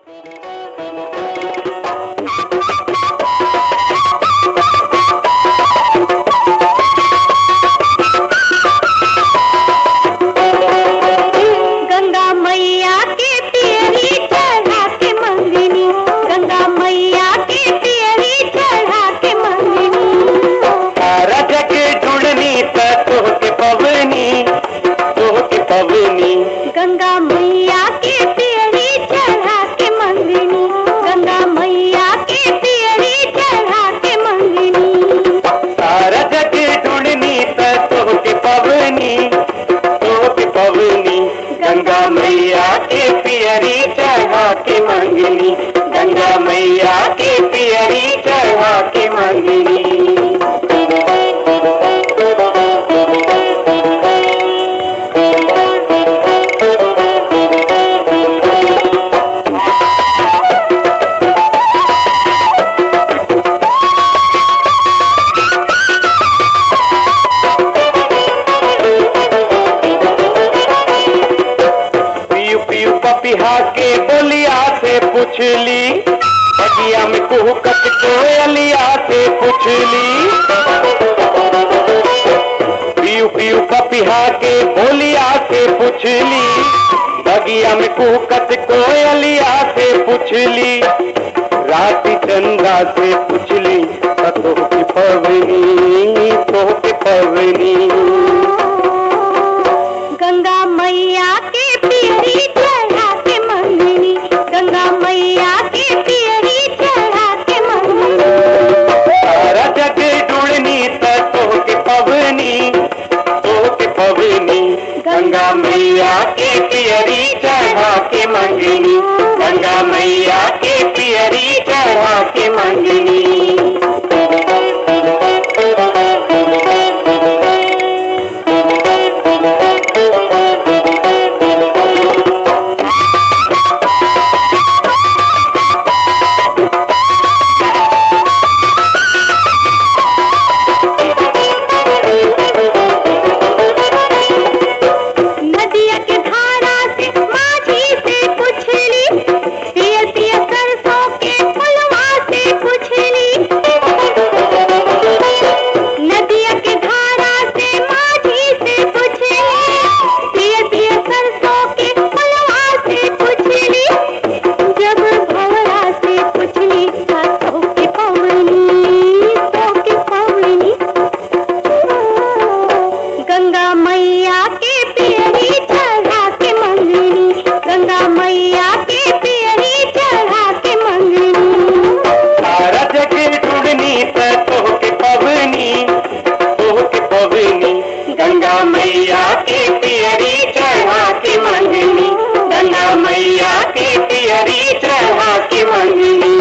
गंगा मैया के पियरी चढ़ा के मंगनी, गंगा मैया के पियरी चढ़ा के मंगनी। सारा जग ढूंढनी तोहके पवनी, तोहके पवनी। गंगा मैया के पियरी चढ़ा के मंगनी, गंगा मैया के पियरी चढ़ा के मंगनी। पपिहा के बोलिया से पूछली, बगिया में कुहकत कोयलिया से पूछली। पियू पियू पपिहा के बोलिया से पूछली, बगिया में कुहकत कोयलिया से पूछली। रात चंद्रा से पूछली, तोहके पवनी, तोहके पवनी। गंगा मैया के पियरी चढ़ा के मंगनी, गंगा मैया के पियरी चढ़ा के मंगनी। सारा जग ढूंढनी तोहके पवनी, तोहके पवनी। गंगा मैया के पियरी चढ़ा के मंगनी, गंगा मैया के पियरी चढ़ा के मंगनी। गंगा मैया के पियरी चढ़ा के मंगनी, गंगा मैया के पियरी चढ़ा के मंगनी। सारा जग ढूंढनी तोहके पवनी, तोहके पवनी। गंगा मैया के पियरी चढ़ा के मंगनी, गंगा मैया के पियरी चढ़ा के मंगनी।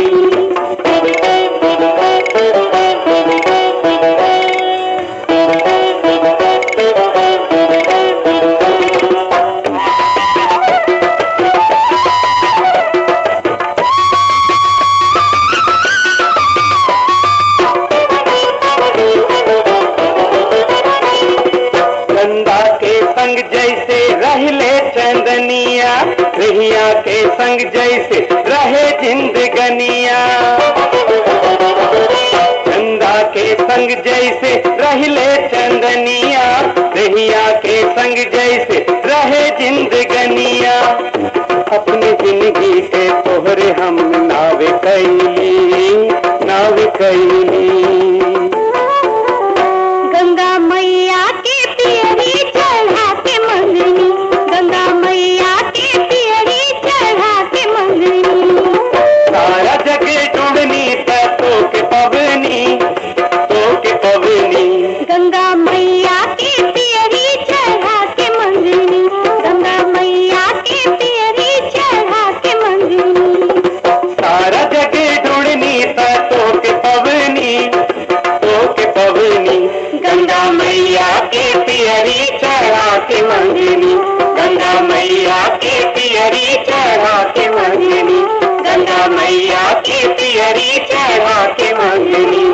संग जैसे रहले चंदनिया, रहिया के संग जैसे रहे जिंदगनिया। चंदा के संग जैसे रहले चंदनिया, रहिया के संग जैसे रहे जिंदगनिया। अपनी जिंदगी के तोहरे हम नावे कैली, नावे कैली। गंगा मैया के पियरी चढ़ा के मंगनी, गंगा मैया के पियरी चढ़ा के मंगनी। सारा जग ढूंढनी तोहके पवनी, तोहके पवनी। गंगा मैया के पियरी चढ़ा के मंगनी, गंगा मैया के पियरी चढ़ा के मंगनी। सारा जग ढूंढनी तोहके पवनी, तोहके पवनी। गंगा मैया के पियरी चढ़ा के मंगनी, गंगा मैया के पियरी चढ़ा के मंगनी, गंगा मैया के पियरी चढ़ा के मंगनी।